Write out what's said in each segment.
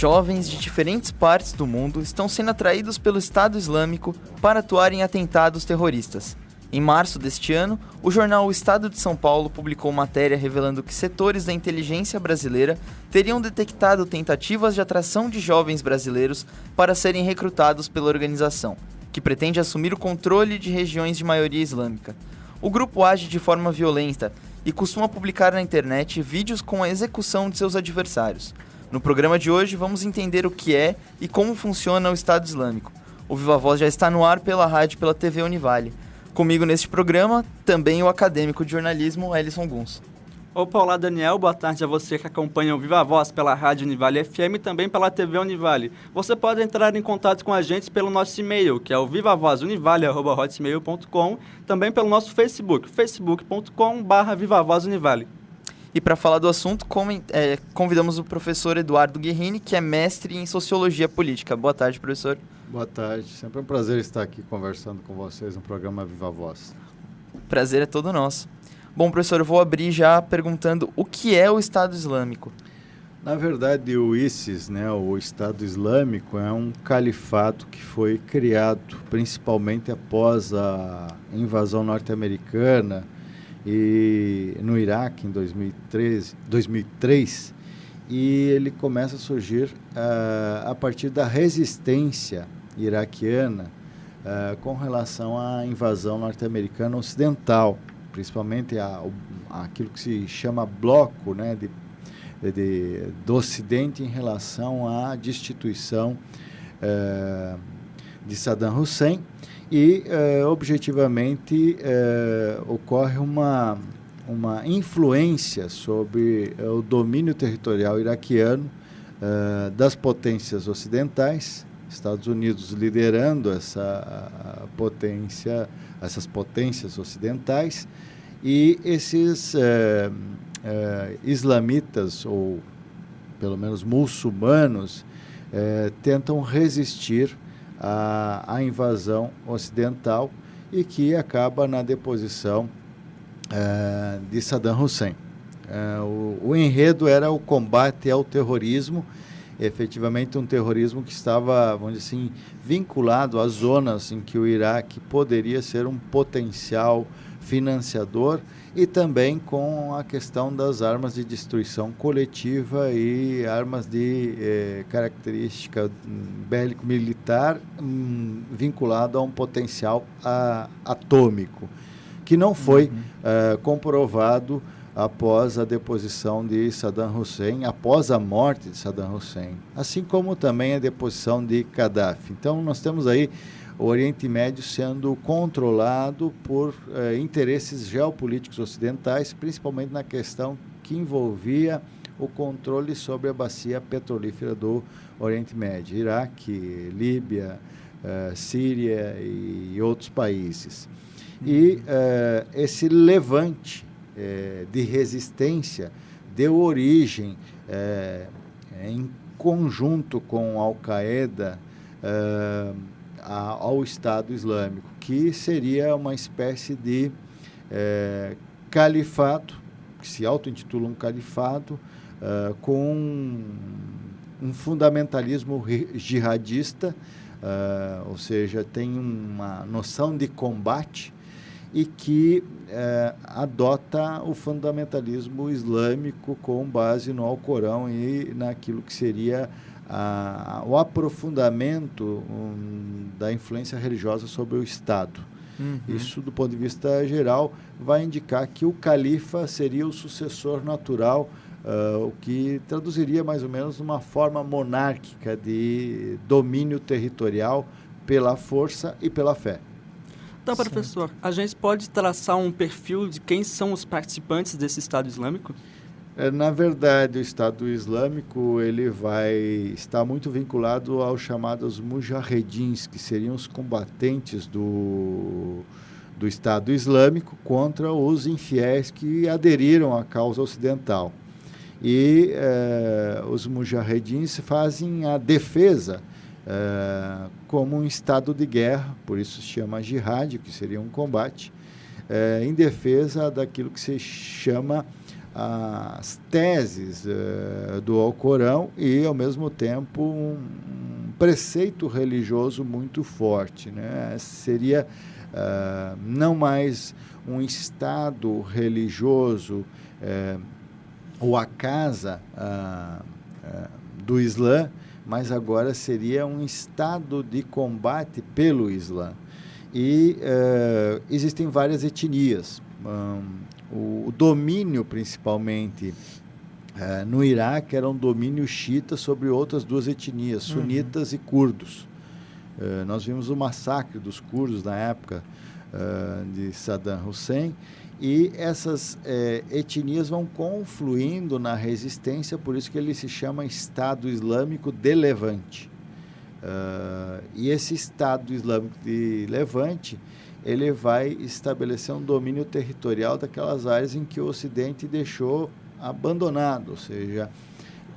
Jovens de diferentes partes do mundo estão sendo atraídos pelo Estado Islâmico para atuar em atentados terroristas. Em março deste ano, o jornal O Estado de São Paulo publicou matéria revelando que setores da inteligência brasileira teriam detectado tentativas de atração de jovens brasileiros para serem recrutados pela organização, que pretende assumir o controle de regiões de maioria islâmica. O grupo age de forma violenta e costuma publicar na internet vídeos com a execução de seus adversários. No programa de hoje, vamos entender o que é e como funciona o Estado Islâmico. O Viva Voz já está no ar pela rádio e pela TV Univale. Comigo neste programa, também o acadêmico de jornalismo, Ellison Guns. Opa, olá Daniel, boa tarde a você que acompanha o Viva Voz pela Rádio Univale FM e também pela TV Univale. Você pode entrar em contato com a gente pelo nosso e-mail, que é o vivavozunivale@hotmail.com, também pelo nosso Facebook, facebook.com/vivavozunivale. E para falar do assunto, convidamos o professor Eduardo Guerrini, que é mestre em Sociologia Política. Boa tarde, professor. Boa tarde, sempre um prazer estar aqui conversando com vocês no programa Viva Voz. O prazer é todo nosso. Bom, professor, eu vou abrir já perguntando o que é o Estado Islâmico. Na verdade, o ISIS, o Estado Islâmico, é um califato que foi criado principalmente após a invasão norte-americana e no Iraque em 2003, e ele começa a surgir a partir da resistência iraquiana com relação à invasão norte-americana ocidental, principalmente aquilo que se chama bloco do Ocidente em relação à destituição de Saddam Hussein, e objetivamente ocorre uma influência sobre o domínio territorial iraquiano das potências ocidentais, Estados Unidos liderando essas potências ocidentais, e esses islamitas, ou pelo menos muçulmanos, tentam resistir à invasão ocidental, e que acaba na deposição de Saddam Hussein. O enredo era o combate ao terrorismo, efetivamente um terrorismo que estava, vamos dizer assim, vinculado às zonas em que o Iraque poderia ser um potencial financiador, e também com a questão das armas de destruição coletiva e armas de característica bélico-militar vinculado a um potencial atômico, que não foi comprovado após a deposição de Saddam Hussein, após a morte de Saddam Hussein, assim como também a deposição de Gaddafi. Então, nós temos aí o Oriente Médio sendo controlado por interesses geopolíticos ocidentais, principalmente na questão que envolvia o controle sobre a bacia petrolífera do Oriente Médio, Iraque, Líbia, Síria e outros países. E esse levante de resistência deu origem, em conjunto com a Al-Qaeda, ao Estado Islâmico, que seria uma espécie de califato, que se auto-intitula um califato, com um fundamentalismo jihadista, ou seja, tem uma noção de combate, e que adota o fundamentalismo islâmico com base no Alcorão e naquilo que seria o aprofundamento da influência religiosa sobre o Estado. Isso, do ponto de vista geral, vai indicar que o califa seria o sucessor natural, o que traduziria mais ou menos uma forma monárquica de domínio territorial pela força e pela fé. Então, professor, a gente pode traçar um perfil de quem são os participantes desse Estado Islâmico? Na verdade, o Estado Islâmico ele vai estar muito vinculado aos chamados mujahedins, que seriam os combatentes do Estado Islâmico contra os infiéis que aderiram à causa ocidental. E os mujahedins fazem a defesa como um estado de guerra, por isso se chama jihad, que seria um combate, em defesa daquilo que se chama as teses do Alcorão e, ao mesmo tempo, um preceito religioso muito forte, né? Seria não mais um Estado religioso ou a casa do Islã, mas agora seria um Estado de combate pelo Islã. E existem várias etnias. O domínio, principalmente no Iraque, era um domínio xiita sobre outras duas etnias, sunitas e curdos. Nós vimos o massacre dos curdos na época de Saddam Hussein, e essas etnias vão confluindo na resistência, por isso que ele se chama Estado Islâmico de Levante. E esse Estado Islâmico de Levante, ele vai estabelecer um domínio territorial daquelas áreas em que o Ocidente deixou abandonado, ou seja,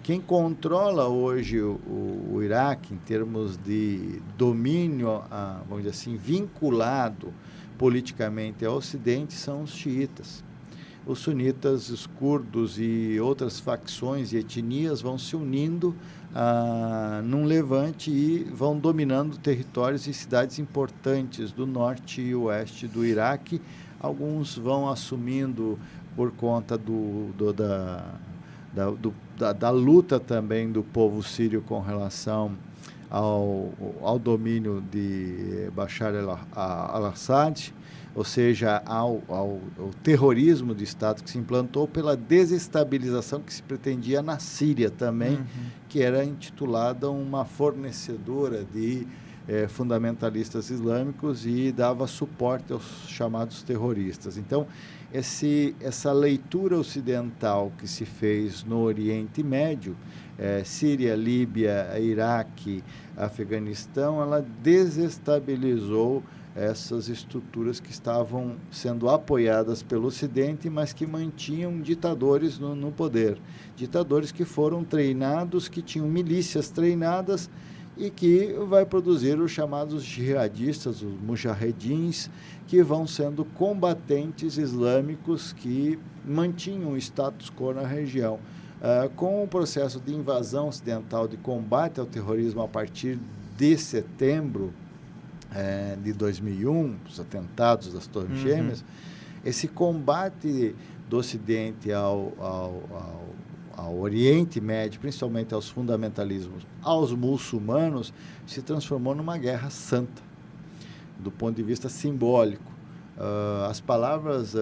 quem controla hoje o Iraque em termos de domínio, vamos dizer assim, vinculado politicamente ao Ocidente, são os xiitas. Os sunitas, os curdos e outras facções e etnias vão se unindo num levante e vão dominando territórios e cidades importantes do norte e oeste do Iraque. Alguns vão assumindo por conta da luta também do povo sírio com relação ao domínio de Bashar al-Assad, ou seja, ao terrorismo de Estado que se implantou pela desestabilização que se pretendia na Síria também, que era intitulada uma fornecedora de fundamentalistas islâmicos e dava suporte aos chamados terroristas. Então, essa leitura ocidental que se fez no Oriente Médio, Síria, Líbia, Iraque, Afeganistão, ela desestabilizou essas estruturas que estavam sendo apoiadas pelo Ocidente, mas que mantinham ditadores no poder. Ditadores que foram treinados, que tinham milícias treinadas e que vai produzir os chamados jihadistas, os mujahedins, que vão sendo combatentes islâmicos que mantinham o status quo na região. Com o processo de invasão ocidental de combate ao terrorismo a partir de setembro de 2001, os atentados das Torres Gêmeas, esse combate do Ocidente ao Oriente Médio, principalmente aos fundamentalismos, aos muçulmanos, se transformou numa guerra santa, do ponto de vista simbólico. As palavras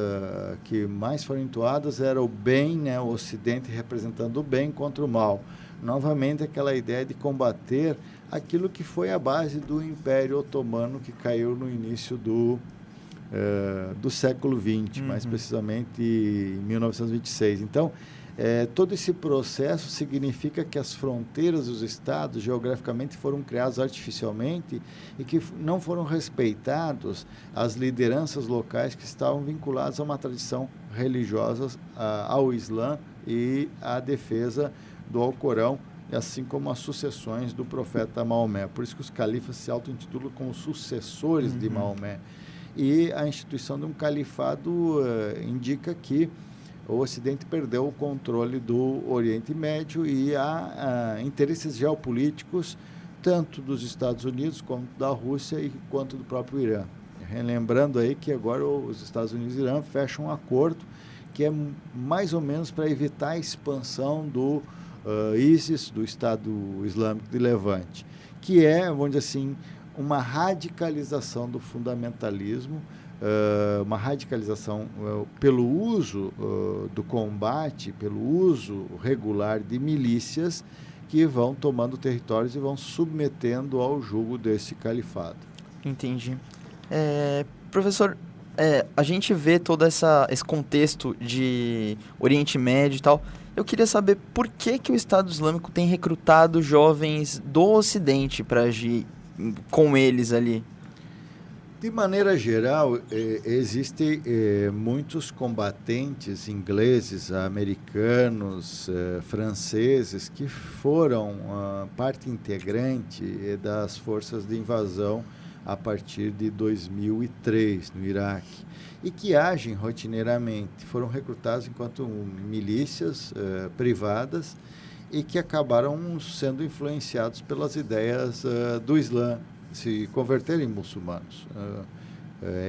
que mais foram entoadas eram o bem, né, o Ocidente representando o bem contra o mal. Novamente, aquela ideia de combater aquilo que foi a base do Império Otomano, que caiu no início do século XX, mais precisamente em 1926. Então, todo esse processo significa que as fronteiras dos estados geograficamente foram criadas artificialmente e que não foram respeitados as lideranças locais que estavam vinculadas a uma tradição religiosa, ao Islã e à defesa do Alcorão, assim como as sucessões do profeta Maomé. Por isso que os califas se auto-intitulam como sucessores de Maomé. E a instituição de um califado indica que o Ocidente perdeu o controle do Oriente Médio e há interesses geopolíticos tanto dos Estados Unidos quanto da Rússia e quanto do próprio Irã. Lembrando aí que agora os Estados Unidos e Irã fecham um acordo que é mais ou menos para evitar a expansão do ISIS, do Estado Islâmico de Levante, que é, vamos dizer assim, uma radicalização do fundamentalismo, uma radicalização pelo uso do combate, pelo uso regular de milícias que vão tomando territórios e vão submetendo ao jugo desse califado. Entendi. Professor, a gente vê todo esse contexto de Oriente Médio e tal. Eu queria saber por que o Estado Islâmico tem recrutado jovens do Ocidente para agir com eles ali. De maneira geral, existem muitos combatentes ingleses, americanos, franceses, que foram parte integrante das forças de invasão a partir de 2003, no Iraque, e que agem rotineiramente. Foram recrutados enquanto milícias privadas e que acabaram sendo influenciados pelas ideias do Islã, se converterem em muçulmanos.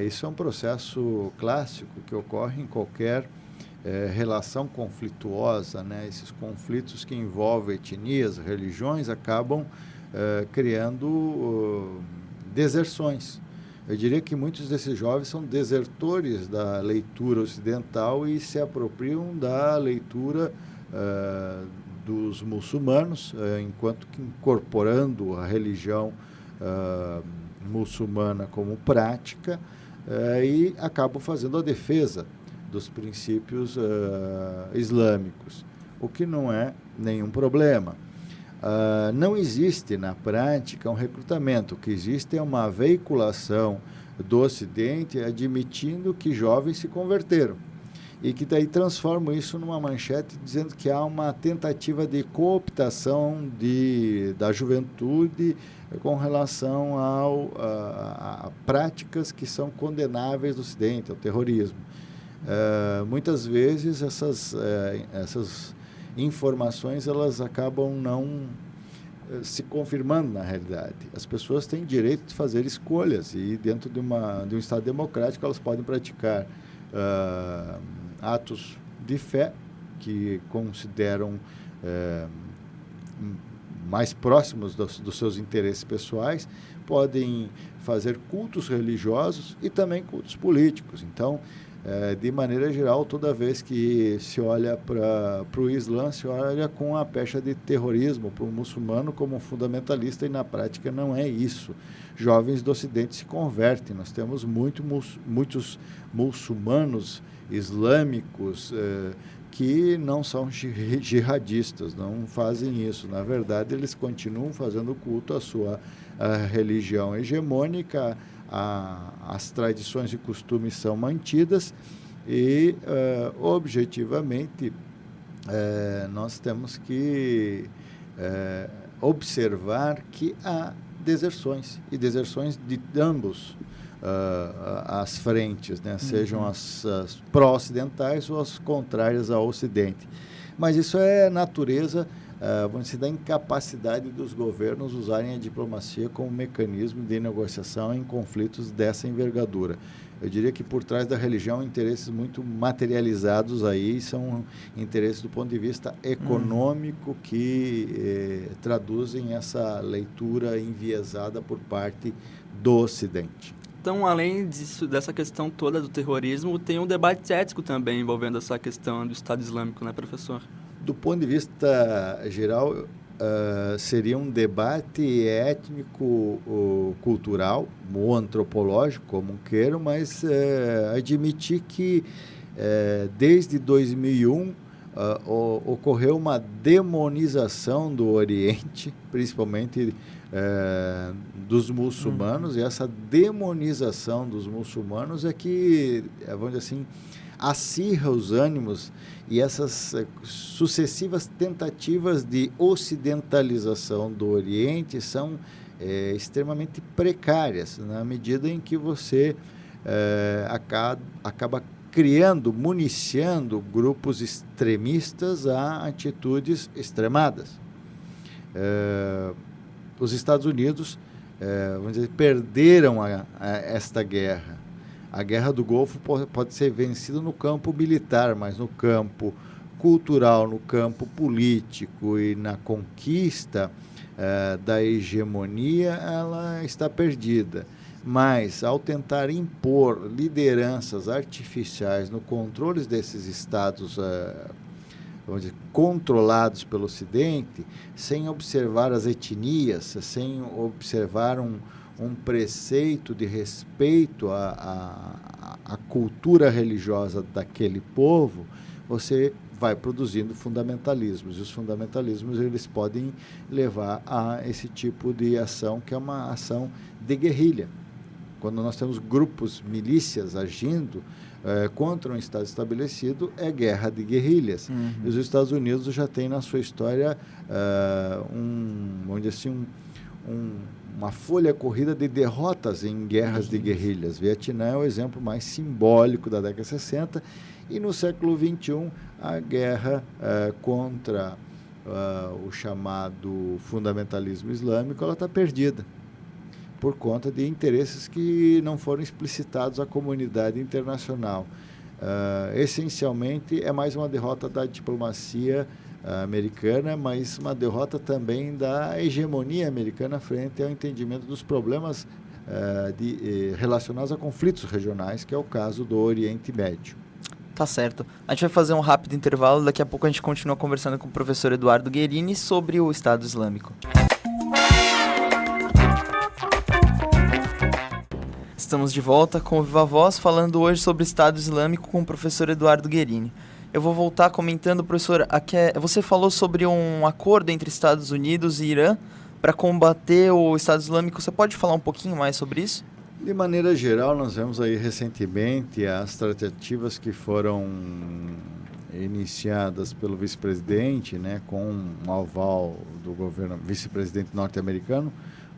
Isso é um processo clássico que ocorre em qualquer relação conflituosa, né? Esses conflitos que envolvem etnias, religiões, acabam criando deserções. Eu diria que muitos desses jovens são desertores da leitura ocidental e se apropriam da leitura dos muçulmanos, enquanto que incorporando a religião muçulmana como prática, e acabam fazendo a defesa dos princípios islâmicos, o que não é nenhum problema. Não existe na prática um recrutamento, o que existe é uma veiculação do Ocidente admitindo que jovens se converteram e que daí transformam isso numa manchete dizendo que há uma tentativa de cooptação da juventude com relação a práticas que são condenáveis do Ocidente, ao terrorismo. Muitas vezes essas informações elas acabam não se confirmando na realidade. As pessoas têm direito de fazer escolhas e dentro de um Estado democrático elas podem praticar atos de fé que consideram mais próximos dos seus interesses pessoais, podem fazer cultos religiosos e também cultos políticos. Então, de maneira geral, toda vez que se olha para o Islã, se olha com a pecha de terrorismo para o muçulmano como fundamentalista, e na prática não é isso. Jovens do Ocidente se convertem. Nós temos muitos muçulmanos islâmicos que não são jihadistas, não fazem isso. Na verdade, eles continuam fazendo culto à sua religião hegemônica. As tradições e costumes são mantidas e, objetivamente, nós temos que observar que há deserções, e deserções de ambos as frentes, né? Sejam as pró-ocidentais ou as contrárias ao Ocidente. Mas isso é natureza, vamos dizer, da incapacidade dos governos usarem a diplomacia como mecanismo de negociação em conflitos dessa envergadura. Eu diria que por trás da religião, interesses muito materializados aí são interesses do ponto de vista econômico que traduzem essa leitura enviesada por parte do Ocidente. Então, além dessa questão toda do terrorismo, tem um debate ético também envolvendo essa questão do Estado Islâmico, né, professor? Do ponto de vista geral, seria um debate étnico-cultural, ou antropológico, como queiram, mas admitir que desde 2001 ocorreu uma demonização do Oriente, principalmente dos muçulmanos, e essa demonização dos muçulmanos é que, vamos dizer assim, acirra os ânimos, e essas sucessivas tentativas de ocidentalização do Oriente são extremamente precárias, na medida em que você acaba criando, municiando grupos extremistas a atitudes extremadas. Os Estados Unidos, vamos dizer, perderam esta guerra. A Guerra do Golfo pode ser vencida no campo militar, mas no campo cultural, no campo político e na conquista da hegemonia, ela está perdida. Mas, ao tentar impor lideranças artificiais no controle desses estados, vamos dizer, controlados pelo Ocidente, sem observar as etnias, sem observar um preceito de respeito à cultura religiosa daquele povo, você vai produzindo fundamentalismos. E os fundamentalismos eles podem levar a esse tipo de ação, que é uma ação de guerrilha. Quando nós temos grupos, milícias agindo contra um Estado estabelecido, é guerra de guerrilhas. E os Estados Unidos já têm na sua história vamos dizer assim, uma folha corrida de derrotas em guerras de guerrilhas. Vietnã é o exemplo mais simbólico da década de 60, e no século XXI a guerra contra o chamado fundamentalismo islâmico, ela está perdida por conta de interesses que não foram explicitados à comunidade internacional. Essencialmente é mais uma derrota da diplomacia americana, mas uma derrota também da hegemonia americana frente ao entendimento dos problemas relacionados a conflitos regionais, que é o caso do Oriente Médio. Tá certo. A gente vai fazer um rápido intervalo, daqui a pouco a gente continua conversando com o professor Eduardo Guerini sobre o Estado Islâmico. Estamos de volta com o Viva Voz, falando hoje sobre o Estado Islâmico com o professor Eduardo Guerini. Eu vou voltar comentando, professor, você falou sobre um acordo entre Estados Unidos e Irã para combater o Estado Islâmico. Você pode falar um pouquinho mais sobre isso? De maneira geral, nós vemos aí recentemente as tratativas que foram iniciadas pelo vice-presidente, né, com o aval do governo vice-presidente norte-americano,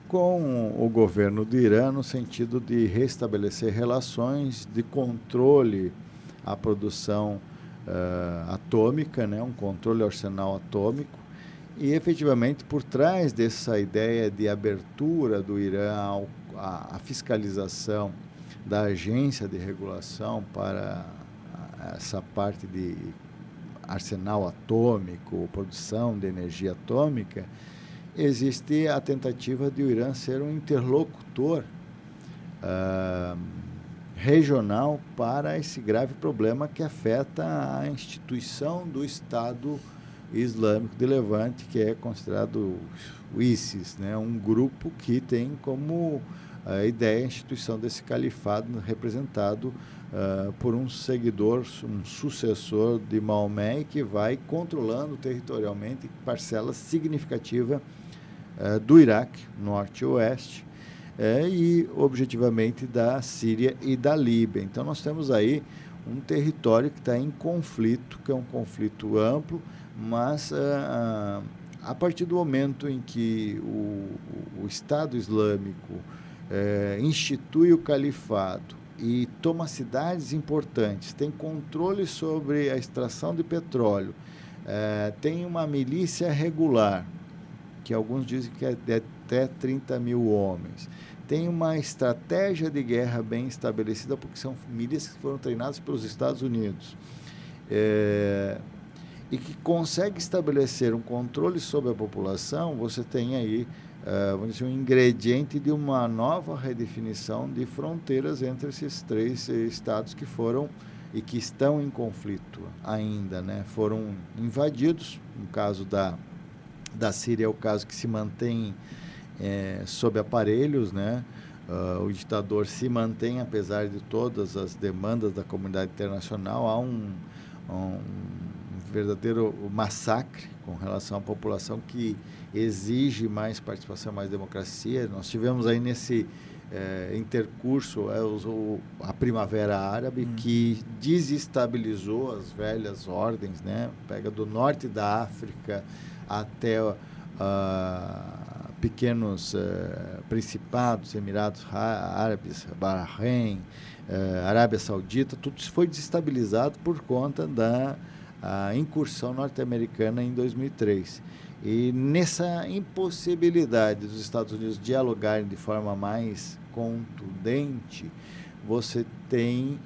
com o governo do Irã, no sentido de restabelecer relações de controle à produção atômica, né, um controle arsenal atômico, e efetivamente por trás dessa ideia de abertura do Irã à fiscalização da agência de regulação para essa parte de arsenal atômico, produção de energia atômica, existe a tentativa de o Irã ser um interlocutor regional para esse grave problema que afeta a instituição do Estado Islâmico de Levante, que é considerado o ISIS, né? Um grupo que tem como ideia a instituição desse califado representado por um seguidor, um sucessor de Maomé, que vai controlando territorialmente parcelas significativas do Iraque, norte e oeste, e objetivamente da Síria e da Líbia. Então nós temos aí um território que está em conflito, que é um conflito amplo, mas a partir do momento em que o Estado Islâmico institui o califado e toma cidades importantes, tem controle sobre a extração de petróleo, tem uma milícia regular, que alguns dizem que é de até 30 mil homens, tem uma estratégia de guerra bem estabelecida, porque são milícias que foram treinadas pelos Estados Unidos, e que consegue estabelecer um controle sobre a população. Você tem aí vamos dizer, um ingrediente de uma nova redefinição de fronteiras entre esses três estados que foram e que estão em conflito ainda, né? Foram invadidos. No caso da Síria é o caso que se mantém sob aparelhos, né? O ditador se mantém apesar de todas as demandas da comunidade internacional. Há um verdadeiro massacre com relação à população que exige mais participação, mais democracia. Nós tivemos aí nesse intercurso a Primavera Árabe, que desestabilizou as velhas ordens, né? Pega do norte da África até pequenos principados, Emirados Árabes, Bahrein, Arábia Saudita, tudo isso foi desestabilizado por conta da incursão norte-americana em 2003. E nessa impossibilidade dos Estados Unidos dialogarem de forma mais contundente, você tem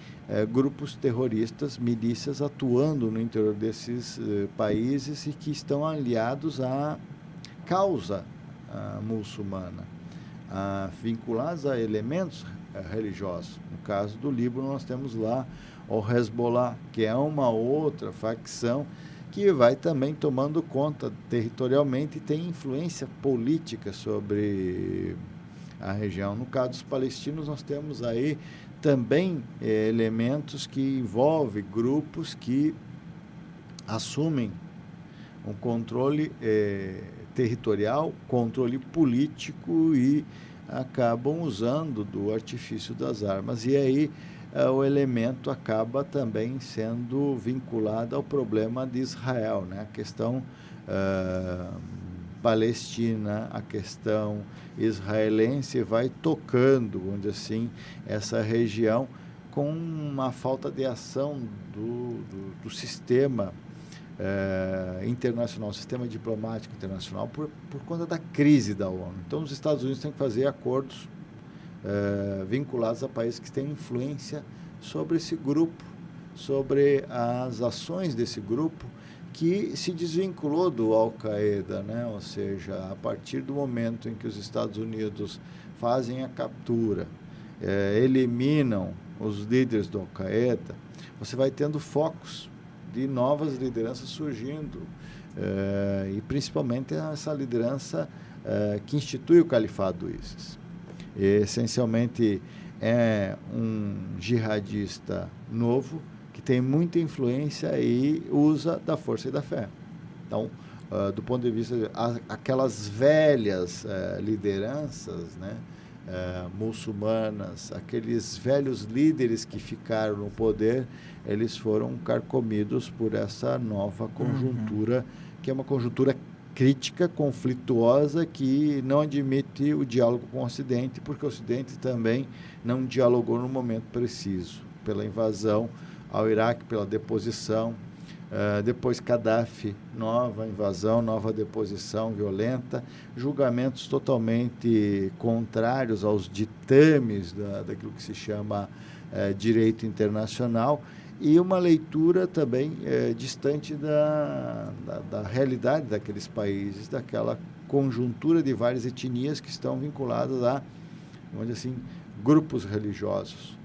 grupos terroristas, milícias atuando no interior desses países e que estão aliados à causa muçulmana, vinculados a elementos religiosos. No caso do Líbano, nós temos lá o Hezbollah, que é uma outra facção que vai também tomando conta territorialmente e tem influência política sobre a região. No caso dos palestinos, nós temos aí também elementos que envolvem grupos que assumem um controle territorial, controle político e acabam usando do artifício das armas. E aí o elemento acaba também sendo vinculado ao problema de Israel, né? A questão palestina, a questão israelense, vai tocando, vamos dizer assim, essa região com uma falta de ação do sistema internacional, sistema diplomático internacional, por conta da crise da ONU. Então, os Estados Unidos têm que fazer acordos vinculados a países que têm influência sobre esse grupo, sobre as ações desse grupo, que se desvinculou do Al-Qaeda, né? Ou seja, a partir do momento em que os Estados Unidos fazem a captura, eliminam os líderes do Al-Qaeda, você vai tendo focos de novas lideranças surgindo, e principalmente essa liderança que institui o Califado do ISIS. Essencialmente é um jihadista novo, que tem muita influência e usa da força e da fé. Então, do ponto de vista aquelas velhas lideranças, né, muçulmanas, aqueles velhos líderes que ficaram no poder, eles foram carcomidos por essa nova conjuntura, que é uma conjuntura crítica, conflituosa, que não admite o diálogo com o Ocidente, porque o Ocidente também não dialogou no momento preciso, pela invasão ao Iraque, pela deposição, depois Gaddafi, nova invasão, nova deposição violenta, julgamentos totalmente contrários aos ditames daquilo que se chama direito internacional, e uma leitura também distante da realidade daqueles países, daquela conjuntura de várias etnias que estão vinculadas a, vamos dizer assim, grupos religiosos.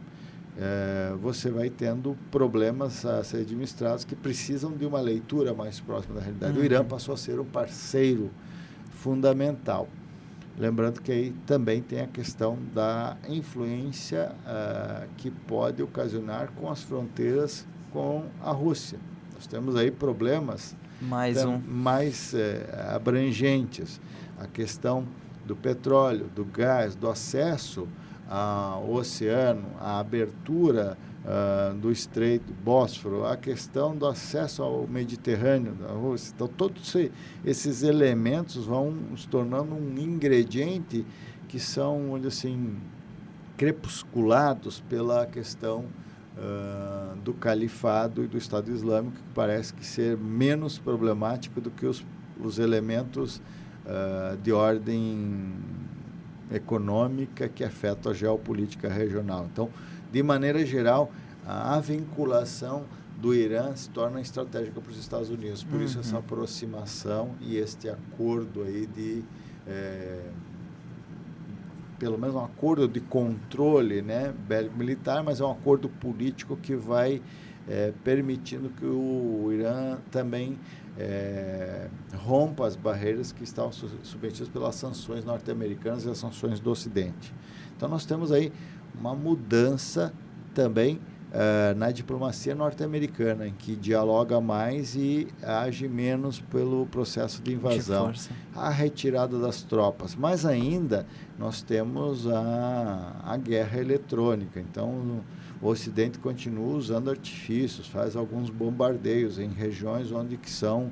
Você vai tendo problemas a ser administrados que precisam de uma leitura mais próxima da realidade. O Irã passou a ser um parceiro fundamental. Lembrando que aí também tem a questão da influência que pode ocasionar com as fronteiras com a Rússia. Nós temos aí problemas mais abrangentes. A questão do petróleo, do gás, do acesso ao oceano, a abertura do Estreito, Bósforo, a questão do acesso ao Mediterrâneo da Rússia. Então, todos esses elementos vão se tornando um ingrediente que são, assim, crepusculados pela questão do califado e do Estado Islâmico, que parece que ser menos problemático do que os elementos de ordem econômica que afetam a geopolítica regional. Então, de maneira geral, a vinculação do Irã se torna estratégica para os Estados Unidos. Por isso, essa aproximação e este acordo aí de, pelo menos um acordo de controle, né, bélico-militar, mas é um acordo político que vai permitindo que o Irã também rompa as barreiras que estavam submetidas pelas sanções norte-americanas e as sanções do Ocidente. Então, nós temos aí uma mudança também na diplomacia norte-americana, em que dialoga mais e age menos pelo processo de invasão, a retirada das tropas. Mas ainda nós temos a guerra eletrônica. Então, o Ocidente continua usando artifícios, faz alguns bombardeios em regiões onde que são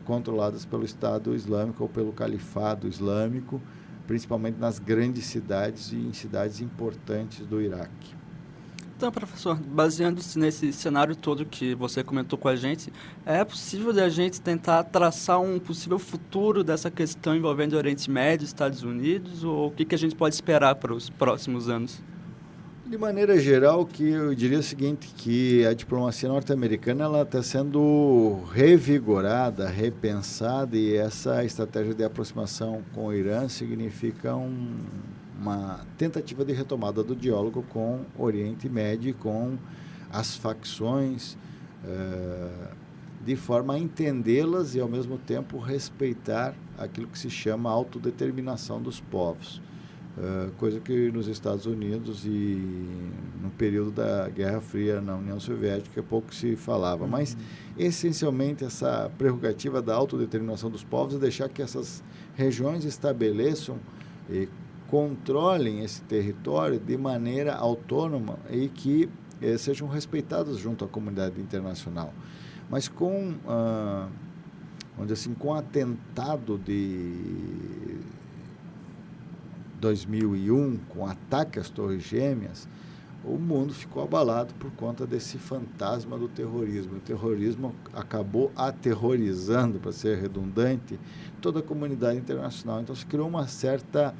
controladas pelo Estado Islâmico ou pelo Califado Islâmico, principalmente nas grandes cidades e em cidades importantes do Iraque. Então, professor, baseando-se nesse cenário todo que você comentou com a gente, é possível a gente tentar traçar um possível futuro dessa questão envolvendo o Oriente Médio, Estados Unidos, ou o que a gente pode esperar para os próximos anos? De maneira geral, que eu diria o seguinte, que a diplomacia norte-americana ela está sendo revigorada, repensada, e essa estratégia de aproximação com o Irã significa uma tentativa de retomada do diálogo com o Oriente Médio e com as facções, de forma a entendê-las e, ao mesmo tempo, respeitar aquilo que se chama autodeterminação dos povos. Coisa que nos Estados Unidos e no período da Guerra Fria na União Soviética pouco se falava, mas essencialmente essa prerrogativa da autodeterminação dos povos é deixar que essas regiões estabeleçam e controlem esse território de maneira autônoma e que sejam respeitadas junto à comunidade internacional. Mas com onde assim, com o atentado de 2001, com o ataque às Torres Gêmeas, o mundo ficou abalado por conta desse fantasma do terrorismo. O terrorismo acabou aterrorizando, para ser redundante, toda a comunidade internacional. Então se criou uma certa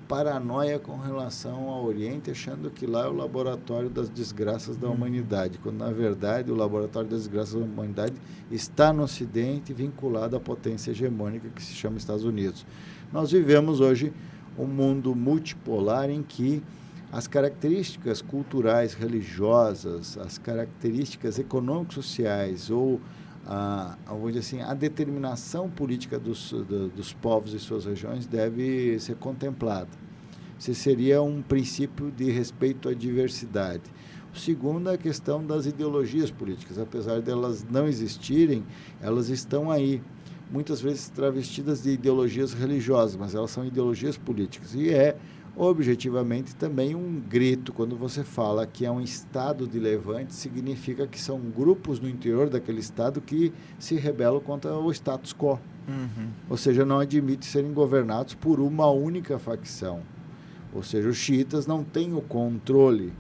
paranoia com relação ao Oriente, achando que lá é o laboratório das desgraças da humanidade, quando na verdade o laboratório das desgraças da humanidade está no Ocidente, vinculado à potência hegemônica que se chama Estados Unidos. Nós vivemos hoje um mundo multipolar em que as características culturais, religiosas, as características econômico-sociais ou vamos dizer assim, a determinação política dos povos e suas regiões deve ser contemplada. Esse seria um princípio de respeito à diversidade. O segundo é a questão das ideologias políticas. Apesar de elas não existirem, elas estão aí, muitas vezes travestidas de ideologias religiosas, mas elas são ideologias políticas. E é objetivamente também um grito quando você fala que é um estado de levante, significa que são grupos no interior daquele estado que se rebelam contra o status quo. Ou seja, não admite serem governados por uma única facção. Ou seja, os xiitas não têm o controle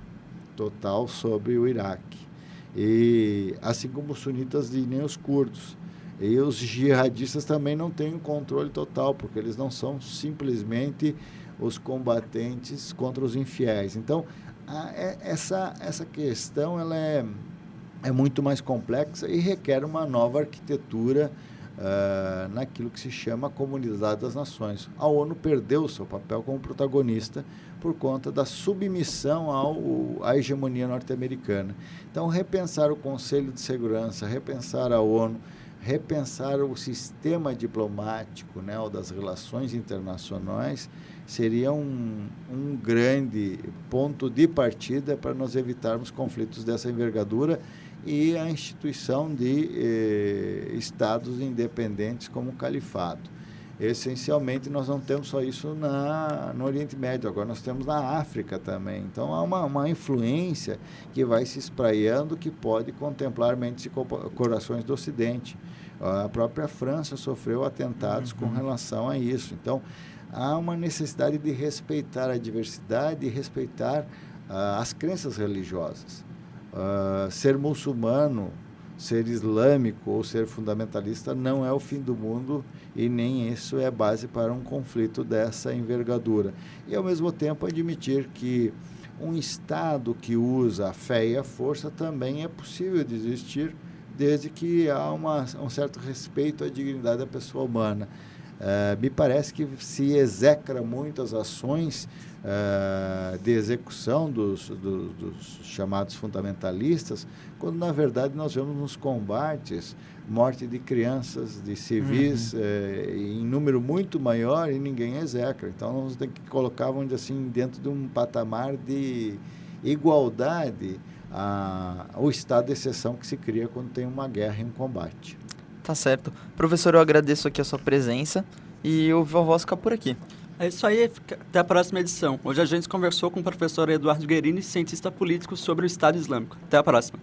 total sobre o Iraque. E assim como os sunitas e nem os curdos. E os jihadistas também não têm o controle total, porque eles não são simplesmente os combatentes contra os infiéis. Então, essa questão ela é muito mais complexa e requer uma nova arquitetura naquilo que se chama a Comunidade das Nações. A ONU perdeu o seu papel como protagonista por conta da submissão à hegemonia norte-americana. Então, repensar o Conselho de Segurança, repensar a ONU, repensar o sistema diplomático, né, ou das relações internacionais, seria um grande ponto de partida para nós evitarmos conflitos dessa envergadura e a instituição de estados independentes como o califado. Essencialmente, nós não temos só isso no Oriente Médio, agora nós temos na África também. Então, há uma influência que vai se espraiando, que pode contemplar mentes e corações do Ocidente. A própria França sofreu atentados com relação a isso. Então, há uma necessidade de respeitar a diversidade e respeitar as crenças religiosas. Ser muçulmano, ser islâmico ou ser fundamentalista não é o fim do mundo e nem isso é base para um conflito dessa envergadura. E, ao mesmo tempo, admitir que um Estado que usa a fé e a força também é possível de existir, desde que há um certo respeito à dignidade da pessoa humana. Me parece que se execra muitas ações de execução dos chamados fundamentalistas, quando, na verdade, nós vemos nos combates morte de crianças, de civis, em número muito maior e ninguém execra. Então, nós temos que colocar, vamos dizer assim, dentro de um patamar de igualdade o estado de exceção que se cria quando tem uma guerra e um combate. Tá certo. Professor, eu agradeço aqui a sua presença e o Viva Voz fica por aqui. É isso aí, até a próxima edição. Hoje a gente conversou com o professor Eduardo Guerini, cientista político, sobre o Estado Islâmico. Até a próxima.